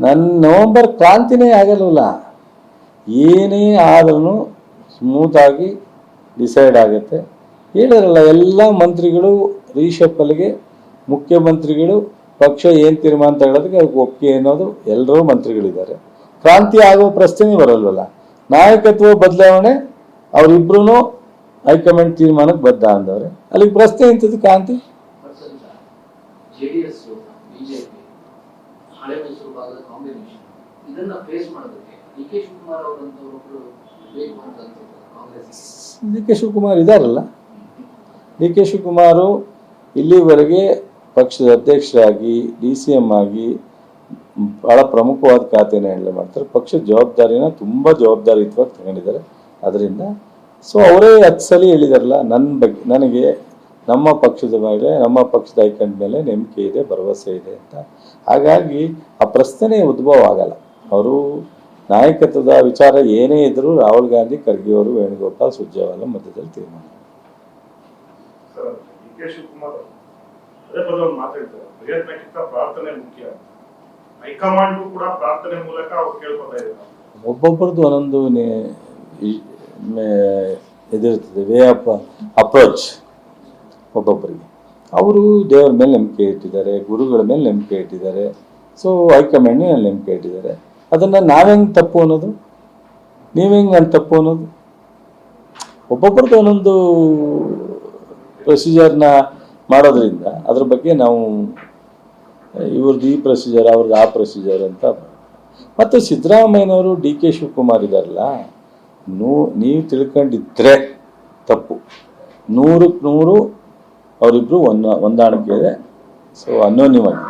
ನನ್ನ ನವೆಂಬರ್ ಕ್ರಾಂತಿನೇ ಆಗಲ್ವಲ್ಲ. ಏನೇ ಆದ್ರೂ ಸ್ಮೂತಾಗಿ ಡಿಸೈಡ್ ಆಗುತ್ತೆ. ಹೇಳಿರಲ್ಲ, ಎಲ್ಲ ಮಂತ್ರಿಗಳು ರೀಶಫಲ್ಗೆ ಮುಖ್ಯಮಂತ್ರಿಗಳು ಪಕ್ಷ ಏನು ತೀರ್ಮಾನ ತಗೊಳ್ಳೋದಕ್ಕೆ ಅದಕ್ಕೆ ಒಪ್ಪಿಗೆ ಅನ್ನೋದು ಎಲ್ಲರೂ ಮಂತ್ರಿಗಳಿದ್ದಾರೆ. ಕ್ರಾಂತಿ ಆಗೋ ಪ್ರಶ್ನೆ ಬರಲ್ವಲ್ಲ. ನಾಯಕತ್ವ ಬದಲಾವಣೆ ಅವರಿಬ್ರು ಹೈಕಮಾಂಡ್ ತೀರ್ಮಾನಕ್ಕೆ ಬದ್ಧ ಅಂದವ್ರೆ. ಅಲ್ಲಿಗೆ ಪ್ರಶ್ನೆ ಎಂಥದ್ದು ಕ್ರಾಂತಿ? ಜೆಡಿಎಸ್ ಬಿಜೆಪಿ ಹಳೆ ಮೈಸೂರು ಭಾಗದ ಕಾಂಬಿನೇಷನ್ ಇದನ್ನ ಫೇಸ್ ಮಾಡೋದಕ್ಕೆ ಡಿ.ಕೆ. ಶಿವಕುಮಾರ್ ಅವರಂತವರು ಬೇಕು ಅಂತ ಕಾಂಗ್ರೆಸ್. ಡಿ.ಕೆ. ಶಿವಕುಮಾರ್ ಇದಾರಲ್ಲ. ಡಿ.ಕೆ. ಶಿವಕುಮಾರು ಇಲ್ಲಿವರೆಗೆ ಪಕ್ಷದ ಅಧ್ಯಕ್ಷರಾಗಿ DCM ಆಗಿ ಬಹಳ ಪ್ರಮುಖವಾದ ಖಾತೆಯನ್ನು ಹೇಳಿ ಮಾಡ್ತಾರೆ. ಪಕ್ಷದ ಜವಾಬ್ದಾರಿನ ತುಂಬ ಜವಾಬ್ದಾರಿಯುತವಾಗಿ ತಗೊಂಡಿದ್ದಾರೆ. ಅದರಿಂದ ಅವರೇ 10 ಸಲ ಹೇಳಿದಾರಲ್ಲ, ನನ್ನ ಬಗ್ಗೆ ನನಗೆ ನಮ್ಮ ಪಕ್ಷದ ಮೇಲೆ, ನಮ್ಮ ಪಕ್ಷದ ಹೈಕಮಾಂಡ್ ಮೇಲೆ ನಂಬಿಕೆ ಇದೆ, ಭರವಸೆ ಇದೆ ಅಂತ. ಹಾಗಾಗಿ ಆ ಪ್ರಶ್ನೆ ಉದ್ಭವ ಆಗಲ್ಲ. ಅವರು ನಾಯಕತ್ವದ ವಿಚಾರ ಏನೇ ಇದ್ರೂ ರಾಹುಲ್ ಗಾಂಧಿ, ಖರ್ಗೆ ಅವರು, ವೇಣುಗೋಪಾಲ್, ಸುರ್ಜೇವಾಲಾ ಮಧ್ಯದಲ್ಲಿ ತೀರ್ಮಾನ. ಡಿ.ಕೆ. ಶಿವಕುಮಾರ್ ಅದೇ ಬದಲು ಮಾತಾಡ್ತಾರೆ, ಪ್ರಯತ್ನಕ್ಕಿಂತ ಪ್ರಾರ್ಥನೆ ಮುಖ್ಯ. ಹೈಕಮಾಂಡ್ ಕೂಡ ಪ್ರಾರ್ಥನೆ ಮೂಲಕ ಅವ್ರು ಕೇಳ್ಕೊತಾ ಇದ್ದಾರೆ. ಒಬ್ಬೊಬ್ಬರದ್ದು ಒಂದೊಂದು ಇದಿರ್ತದೆ, ವೇ ಆಫ್ ಅಪ್ರೋಚ್ ಒಬ್ಬೊಬ್ಬರಿಗೆ. ಅವರು ದೇವರ ಮೇಲೆ ನಂಬಿಕೆ ಇಟ್ಟಿದ್ದಾರೆ, ಗುರುಗಳ ಮೇಲೆ ನಂಬಿಕೆ ಇಟ್ಟಿದ್ದಾರೆ, ಹೈಕಮಾಂಡ್ ಮೇಲೆ ನಂಬಿಕೆ ಇಟ್ಟಿದ್ದಾರೆ. ಅದನ್ನು ನಾವೆಂಗೆ ತಪ್ಪು ಅನ್ನೋದು, ನೀವೆಂಗೆ ಅಂತ ತಪ್ಪು ಅನ್ನೋದು? ಒಬ್ಬೊಬ್ಬರದ್ದು ಒಂದೊಂದು ಪ್ರೊಸೀಜರ್ನ ಮಾಡೋದ್ರಿಂದ ಅದ್ರ ಬಗ್ಗೆ ನಾವು ಇವ್ರದ್ದು ಈ ಪ್ರೊಸೀಜರ್, ಅವ್ರದ್ದು ಆ ಪ್ರೊಸೀಜರ್ ಅಂತ. ಮತ್ತು ಸಿದ್ದರಾಮಯ್ಯನವರು ಡಿ.ಕೆ. ಶಿವಕುಮಾರ್ ಇದಾರಲ್ಲ, ನೀವು ತಿಳ್ಕೊಂಡಿದ್ರೆ ತಪ್ಪು. 100ಕ್ಕೆ 100 ಅವರಿಬ್ಬರು ಹೊಂದಾಣಿಕೆ ಇದೆ. ಅನ್ಯೋನ್ಯವಾಗಿ